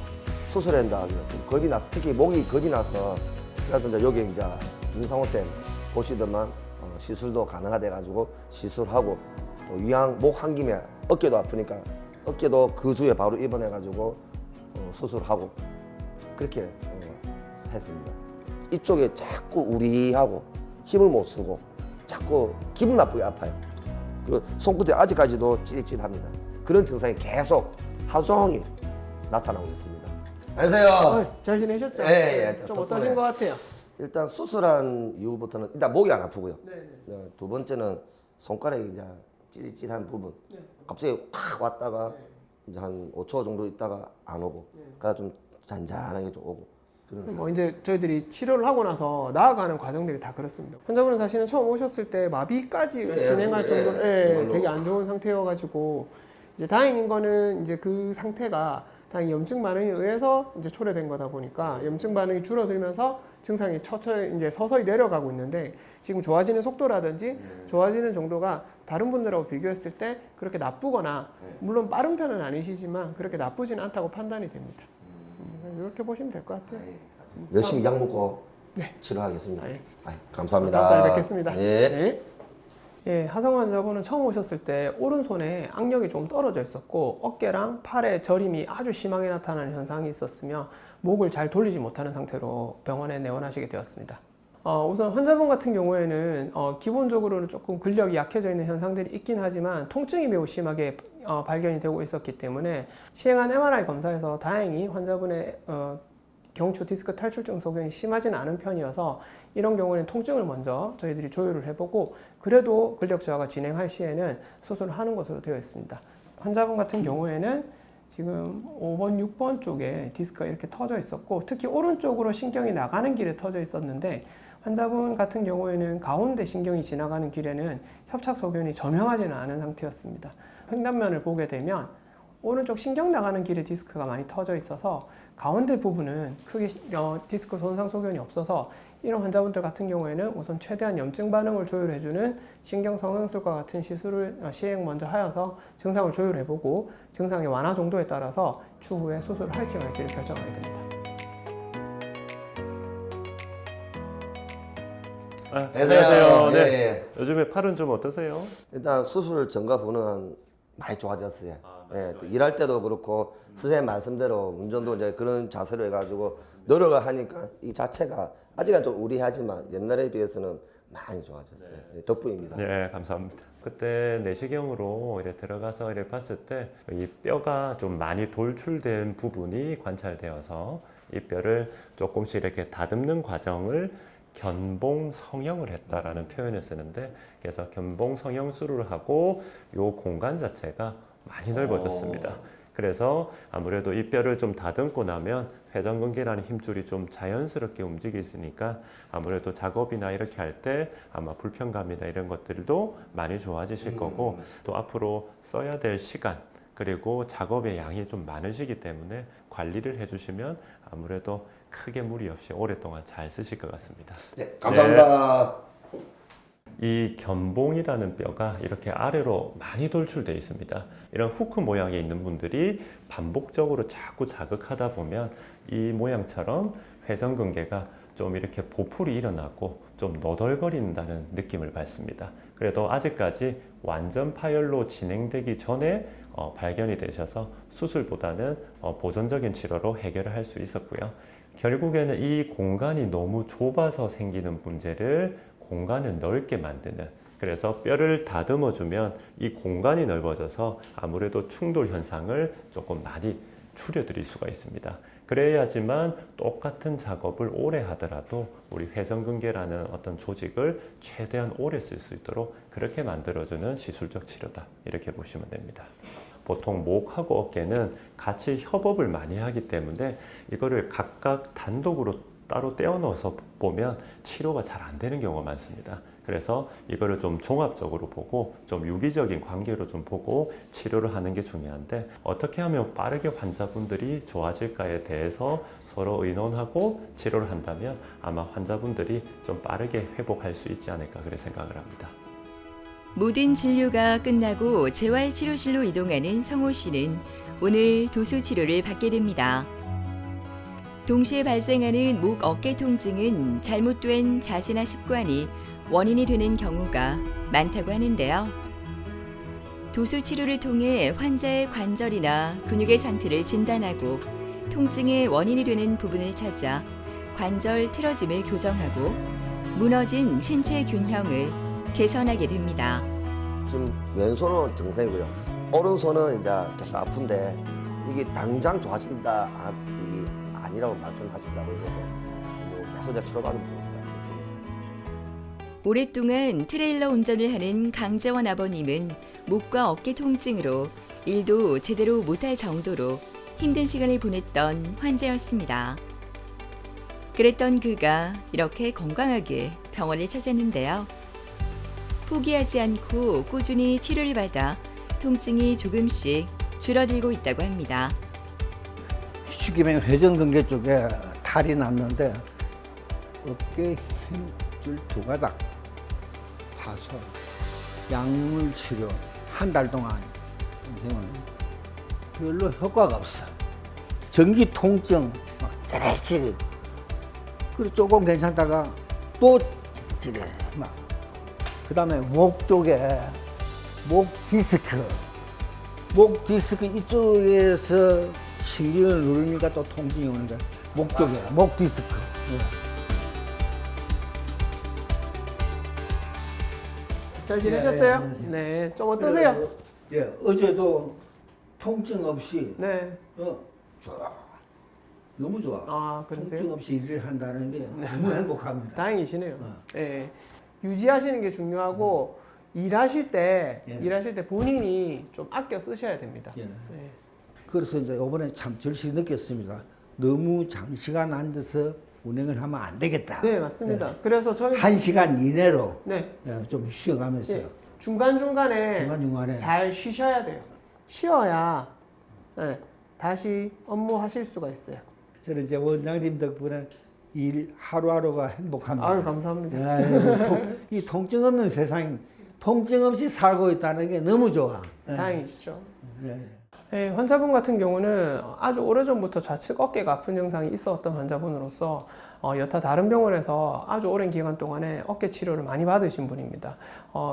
수술한다. 겁이 나 특히 목이 겁이 나서 그래서 이제 여기 이제 윤상호 쌤 보시더만 시술도 가능하다 해가지고 시술하고 또 위양 목 한 김에 어깨도 아프니까 어깨도 그 주에 바로 입원해가지고 수술하고 그렇게 했습니다. 이쪽에 자꾸 우리하고 힘을 못 쓰고 자꾸 기분 나쁘게 아파요. 그 손끝에 아직까지도 찌릿찌릿합니다. 그런 증상이 계속 하루 종일 나타나고 있습니다. 안녕하세요. 잘 지내셨죠? 예, 예. 좀 어떠신 것 같아요? 일단 수술한 이후부터는 일단 목이 안 아프고요. 네네. 두 번째는 손가락이 이제 찌릿찌릿한 부분. 네. 갑자기 확 왔다가 이제 한 5초 정도 있다가 안 오고, 그러다 좀 잔잔하게 좀 오고. 그런 뭐 이제 저희들이 치료를 하고 나서 나아가는 과정들이 다 그렇습니다. 환자분은 사실은 처음 오셨을 때 마비까지 예, 진행할 예, 정도로 예, 정말로. 되게 안 좋은 상태여가지고 이제 다행인 거는 이제 그 상태가 다행히 염증 반응에 의해서 이제 초래된 거다 보니까 염증 반응이 줄어들면서 증상이 천천히 이제 서서히 내려가고 있는데 지금 좋아지는 속도라든지 좋아지는 정도가 다른 분들하고 비교했을 때 그렇게 나쁘거나 물론 빠른 편은 아니시지만 그렇게 나쁘지는 않다고 판단이 됩니다. 이렇게 보시면 될 것 같아요. 열심히 약 먹고 네. 치료하겠습니다. 알겠습니다. 아이, 감사합니다. 다음 달에 뵙겠습니다. 예. 네. 예, 하성우 환자분은 처음 오셨을 때 오른손에 악력이 좀 떨어져 있었고 어깨랑 팔에 저림이 아주 심하게 나타나는 현상이 있었으며 목을 잘 돌리지 못하는 상태로 병원에 내원하시게 되었습니다. 우선 환자분 같은 경우에는 기본적으로는 조금 근력이 약해져 있는 현상들이 있긴 하지만 통증이 매우 심하게 발견이 되고 있었기 때문에 시행한 MRI 검사에서 다행히 환자분의 경추 디스크 탈출증 소견이 심하지는 않은 편이어서 이런 경우에는 통증을 먼저 저희들이 조율을 해보고 그래도 근력 저하가 진행할 시에는 수술을 하는 것으로 되어 있습니다. 환자분 같은 경우에는 지금 5번, 6번 쪽에 디스크가 이렇게 터져 있었고 특히 오른쪽으로 신경이 나가는 길에 터져 있었는데 환자분 같은 경우에는 가운데 신경이 지나가는 길에는 협착 소견이 점형하지는 않은 상태였습니다. 횡단면을 보게 되면 오른쪽 신경 나가는 길에 디스크가 많이 터져 있어서 가운데 부분은 크게 디스크 손상 소견이 없어서 이런 환자분들 같은 경우에는 우선 최대한 염증 반응을 조율해주는 신경성형술과 같은 시술을 시행 먼저 하여서 증상을 조율해보고 증상의 완화 정도에 따라서 추후에 수술을 할지 말지를 결정하게 됩니다. 안녕하세요. 네. 예. 요즘에 팔은 좀 어떠세요? 일단 수술 전과 후는 많이 좋아졌어요. 예, 또 일할 때도 그렇고 선생님 말씀대로 운전도 이제 그런 자세로 해가지고 노력을 하니까 이 자체가 아직은 좀 우리하지만 옛날에 비해서는 많이 좋아졌어요. 네, 덕분입니다. 네, 감사합니다. 그때 내시경으로 이렇게 들어가서 이렇게 봤을 때 이 뼈가 좀 많이 돌출된 부분이 관찰되어서 이 뼈를 조금씩 이렇게 다듬는 과정을 견봉 성형을 했다라는 표현을 쓰는데 그래서 견봉 성형술을 하고 이 공간 자체가 많이 넓어졌습니다. 그래서 아무래도 이 뼈를 좀 다듬고 나면 회전근개라는 힘줄이 좀 자연스럽게 움직이니까 아무래도 작업이나 이렇게 할 때 아마 불편감이나 이런 것들도 많이 좋아지실 거고 또 앞으로 써야 될 시간 그리고 작업의 양이 좀 많으시기 때문에 관리를 해주시면 아무래도 크게 무리 없이 오랫동안 잘 쓰실 것 같습니다. 네, 감사합니다. 이 견봉이라는 뼈가 이렇게 아래로 많이 돌출되어 있습니다. 이런 후크 모양이 있는 분들이 반복적으로 자꾸 자극하다 보면 이 모양처럼 회전근개가 좀 이렇게 보풀이 일어나고 좀 너덜거린다는 느낌을 받습니다. 그래도 아직까지 완전 파열로 진행되기 전에 발견이 되셔서 수술보다는 보존적인 치료로 해결을 할 수 있었고요. 결국에는 이 공간이 너무 좁아서 생기는 문제를 공간을 넓게 만드는 그래서 뼈를 다듬어주면 이 공간이 넓어져서 아무래도 충돌 현상을 조금 많이 줄여드릴 수가 있습니다. 그래야지만 똑같은 작업을 오래 하더라도 우리 회전근개라는 어떤 조직을 최대한 오래 쓸 수 있도록 그렇게 만들어주는 시술적 치료다 이렇게 보시면 됩니다. 보통 목하고 어깨는 같이 협업을 많이 하기 때문에 이거를 각각 단독으로 따로 떼어 넣어서 보면 치료가 잘 안 되는 경우가 많습니다. 그래서 이거를 좀 종합적으로 보고 좀 유기적인 관계로 좀 보고 치료를 하는 게 중요한데, 어떻게 하면 빠르게 환자분들이 좋아질까에 대해서 서로 의논하고 치료를 한다면 아마 환자분들이 좀 빠르게 회복할 수 있지 않을까 그렇게 생각을 합니다. 모든 진료가 끝나고 재활치료실로 이동하는 성호 씨는 오늘 도수치료를 받게 됩니다. 동시에 발생하는 목 어깨 통증은 잘못된 자세나 습관이 원인이 되는 경우가 많다고 하는데요. 도수치료를 통해 환자의 관절이나 근육의 상태를 진단하고 통증의 원인이 되는 부분을 찾아 관절 틀어짐을 교정하고 무너진 신체 균형을 개선하게 됩니다. 지금 왼손은 정상이고요. 오른손은 이제 계속 아픈데 이게 당장 좋아진다 이게 아니라고 말씀하시더라고요. 그래서 뭐 계속 이제 치료받으면 좋을 것 같아요. 오랫동안 트레일러 운전을 하는 강재원 아버님은 목과 어깨 통증으로 일도 제대로 못할 정도로 힘든 시간을 보냈던 환자였습니다. 그랬던 그가 이렇게 건강하게 병원을 찾았는데요. 포기하지 않고 꾸준히 치료를 받아 통증이 조금씩 줄어들고 있다고 합니다. 쉽게 말하면 회전근개 쪽에 탈이 났는데 어깨 힘줄 두 가닥 파서 약물 치료 한 달 동안 별로 효과가 없어. 전기 통증 막 찌릿찌릿. 그리고 조금 괜찮다가 또 찌릿 막. 그다음에 목 쪽에 목 디스크 이쪽에서 신경을 누르니까 또 통증이 오는 거야. 목 쪽에 목 디스크. 잘 지내셨어요? 네, 네, 좀 어떠세요? 예, 어제도 통증 없이 네. 좋아. 너무 좋아. 아, 그러세요? 통증 없이 일을 한다는 게 너무 행복합니다. 다행이시네요. 예. 유지하시는 게 중요하고 일하실 때 본인이 좀 아껴 쓰셔야 됩니다. 예. 예. 그래서 이제 이번에 참 절실히 느꼈습니다. 너무 장시간 앉아서 운행을 하면 안 되겠다. 네, 맞습니다. 그래서 저희 1시간 이내로 네. 좀 쉬어가면서 예. 중간중간에 중간중간에 잘 쉬셔야 돼요. 쉬어야 예, 다시 업무하실 수가 있어요. 저는 이제 원장님 덕분에 일 하루하루가 행복합니다. 아유, 감사합니다. 이 통증 없는 세상, 통증 없이 살고 있다는 게 너무 좋아. 다행이시죠. 예. 예, 환자분 같은 경우는 아주 오래전부터 좌측 어깨가 아픈 증상이 있었던 환자분으로서 여타 다른 병원에서 아주 오랜 기간 동안에 어깨 치료를 많이 받으신 분입니다.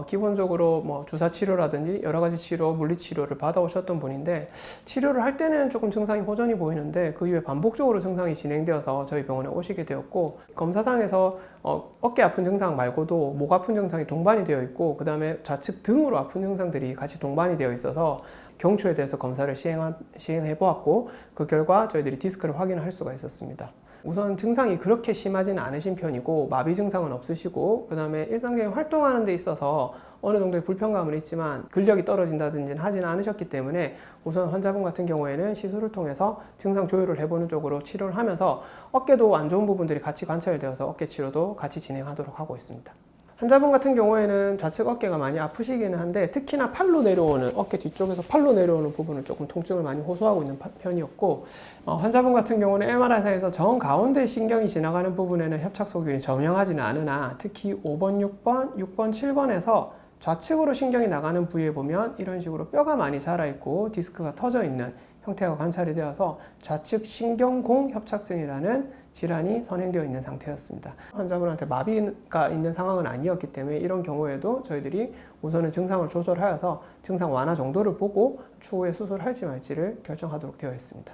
기본적으로 뭐 주사 치료라든지 여러 가지 치료, 물리 치료를 받아오셨던 분인데, 치료를 할 때는 조금 증상이 호전이 보이는데 그 이후에 반복적으로 증상이 진행되어서 저희 병원에 오시게 되었고, 검사상에서 어깨 아픈 증상 말고도 목 아픈 증상이 동반이 되어 있고, 그 다음에 좌측 등으로 아픈 증상들이 같이 동반이 되어 있어서 경추에 대해서 검사를 시행해 보았고, 그 결과 저희들이 디스크를 확인할 수가 있었습니다. 우선 증상이 그렇게 심하지는 않으신 편이고 마비 증상은 없으시고, 그 다음에 일상적인 활동하는 데 있어서 어느 정도의 불편감은 있지만 근력이 떨어진다든지 하지는 않으셨기 때문에 우선 환자분 같은 경우에는 시술을 통해서 증상 조율을 해보는 쪽으로 치료를 하면서 어깨도 안 좋은 부분들이 같이 관찰되어서 어깨 치료도 같이 진행하도록 하고 있습니다. 환자분 같은 경우에는 좌측 어깨가 많이 아프시기는 한데, 특히나 팔로 내려오는, 어깨 뒤쪽에서 팔로 내려오는 부분을 조금 통증을 많이 호소하고 있는 편이었고, 환자분 같은 경우는 MRI상에서 정 가운데 신경이 지나가는 부분에는 협착소균이 점영하지는 않으나, 특히 5번, 6번, 6번, 7번에서 좌측으로 신경이 나가는 부위에 보면 이런 식으로 뼈가 많이 자라있고 디스크가 터져 있는 형태가 관찰이 되어서 좌측 신경공 협착증이라는 질환이 선행되어 있는 상태였습니다. 환자분한테 마비가 있는 상황은 아니었기 때문에 이런 경우에도 저희들이 우선은 증상을 조절하여서 증상 완화 정도를 보고 추후에 수술할지 말지를 결정하도록 되어 있습니다.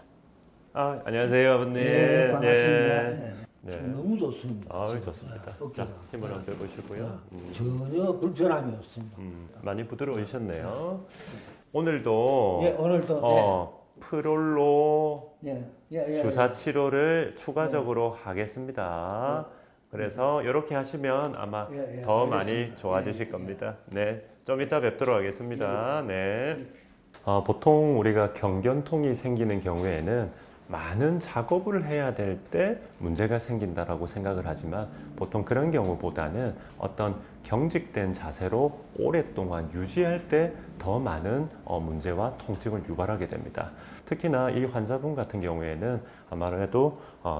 안녕하세요, 아버님. 네, 반갑습니다. 네. 너무 좋습니다. 좋습니다. 자, 힘을 한번 빼보시고요. 전혀 불편함이 없습니다. 많이 부드러우셨네요. 오늘도 오늘도 프롤로 주사 예. 치료를 추가적으로 하겠습니다. 그래서 이렇게 하시면 아마 더 많이 좋아지실 겁니다. 네, 좀 이따 뵙도록 하겠습니다. 네. 보통 우리가 경견통이 생기는 경우에는 많은 작업을 해야 될 때 문제가 생긴다라고 생각을 하지만 보통 그런 경우보다는 어떤 경직된 자세로 오랫동안 유지할 때 더 많은 문제와 통증을 유발하게 됩니다. 특히나 이 환자분 같은 경우에는 아무래도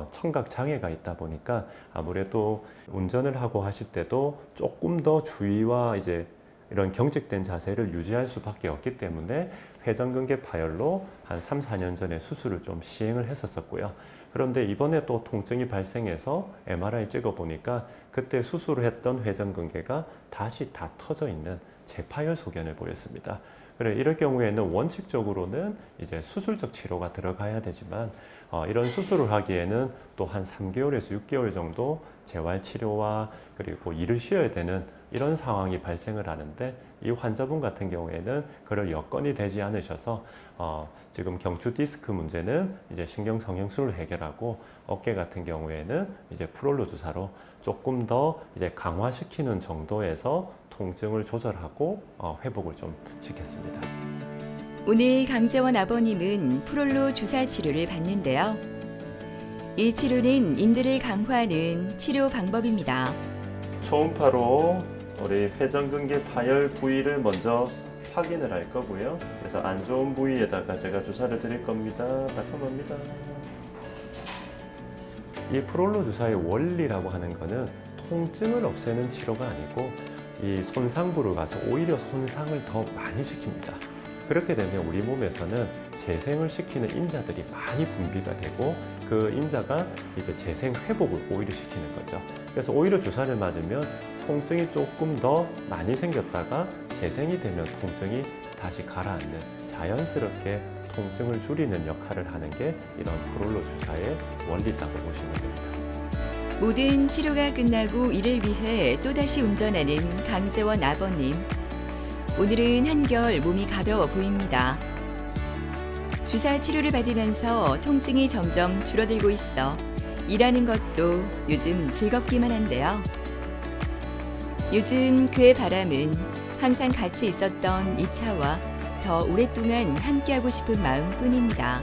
청각 장애가 있다 보니까 아무래도 운전을 하고 하실 때도 조금 더 주의와 이제 이런 경직된 자세를 유지할 수밖에 없기 때문에 회전근개 파열로 한 3, 4년 전에 수술을 좀 시행을 했었고요. 그런데 이번에 또 통증이 발생해서 MRI 찍어보니까 그때 수술을 했던 회전근개가 다시 다 터져 있는 재파열 소견을 보였습니다. 그래 이럴 경우에는 원칙적으로는 이제 수술적 치료가 들어가야 되지만 이런 수술을 하기에는 또 한 3개월에서 6개월 정도 재활 치료와 그리고 일을 쉬어야 되는 이런 상황이 발생을 하는데 이 환자분 같은 경우에는 그럴 여건이 되지 않으셔서 지금 경추 디스크 문제는 이제 신경 성형술을 해결하고 어깨 같은 경우에는 이제 프롤로 주사로 조금 더 이제 강화시키는 정도에서 통증을 조절하고 회복을 좀 시켰습니다. 오늘 강재원 아버님은 프롤로 주사 치료를 받는데요. 이 치료는 인대를 강화하는 치료 방법입니다. 초음파로 우리 회전근개 파열 부위를 먼저 확인을 할 거고요. 그래서 안 좋은 부위에다가 제가 주사를 드릴 겁니다. 따끔합니다. 이 프롤로 주사의 원리라고 하는 거는 통증을 없애는 치료가 아니고 이 손상부를 가서 오히려 손상을 더 많이 시킵니다. 그렇게 되면 우리 몸에서는 재생을 시키는 인자들이 많이 분비가 되고 그 인자가 이제 재생 회복을 오히려 시키는 거죠. 그래서 오히려 주사를 맞으면 통증이 조금 더 많이 생겼다가 재생이 되면 통증이 다시 가라앉는 자연스럽게 통증을 줄이는 역할을 하는 게 이런 프롤로 주사의 원리라고 보시면 됩니다. 모든 치료가 끝나고 이를 위해 또다시 운전하는 강재원 아버님. 오늘은 한결 몸이 가벼워 보입니다. 주사 치료를 받으면서 통증이 점점 줄어들고 있어 일하는 것도 요즘 즐겁기만 한데요. 요즘 그의 바람은 항상 같이 있었던 이 차와 더 오랫동안 함께하고 싶은 마음뿐입니다.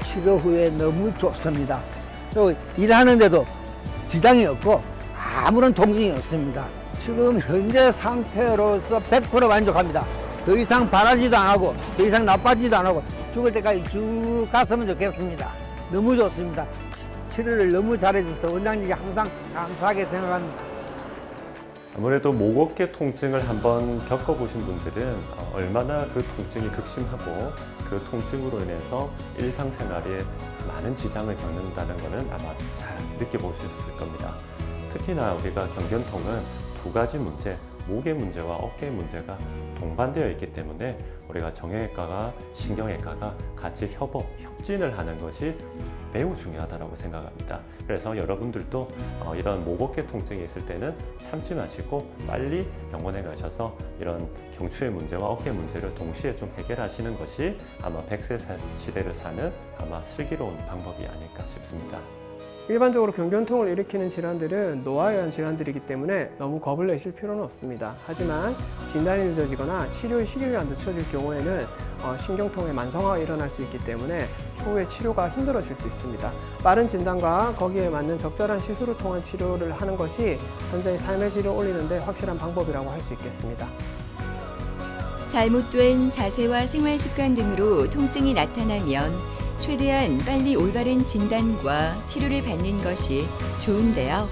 치료 후에 너무 좋습니다. 또 일하는데도 지장이 없고 아무런 통증이 없습니다. 지금 현재 상태로서 100% 만족합니다. 더 이상 바라지도 안 하고 더 이상 나빠지도 안 하고 죽을 때까지 쭉 갔으면 좋겠습니다. 너무 좋습니다. 치료를 너무 잘해줘서 원장님이 항상 감사하게 생각합니다. 아무래도 목 어깨 통증을 한번 겪어보신 분들은 얼마나 그 통증이 극심하고 그 통증으로 인해서 일상생활에 많은 지장을 겪는다는 것은 아마 잘 느껴보셨을 겁니다. 특히나 우리가 경견통은 두 가지 문제, 목의 문제와 어깨의 문제가 동반되어 있기 때문에 우리가 정형외과가 신경외과가 같이 협진을 하는 것이 매우 중요하다고 생각합니다. 그래서 여러분들도 이런 목 어깨 통증이 있을 때는 참지 마시고 빨리 병원에 가셔서 이런 경추의 문제와 어깨 문제를 동시에 좀 해결하시는 것이 아마 100세 시대를 사는 아마 슬기로운 방법이 아닐까 싶습니다. 일반적으로 경견통을 일으키는 질환들은 노화에 의한 질환들이기 때문에 너무 겁을 내실 필요는 없습니다. 하지만 진단이 늦어지거나 치료의 시기가 안 늦춰질 경우에는 신경통의 만성화가 일어날 수 있기 때문에 추후에 치료가 힘들어질 수 있습니다. 빠른 진단과 거기에 맞는 적절한 시술을 통한 치료를 하는 것이 현재의 삶의 질을 올리는 데 확실한 방법이라고 할 수 있겠습니다. 잘못된 자세와 생활 습관 등으로 통증이 나타나면 최대한 빨리 올바른 진단과 치료를 받는 것이 좋은데요.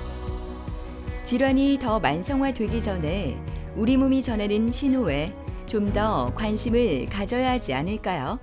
질환이 더 만성화되기 전에 우리 몸이 전하는 신호에 좀 더 관심을 가져야 하지 않을까요?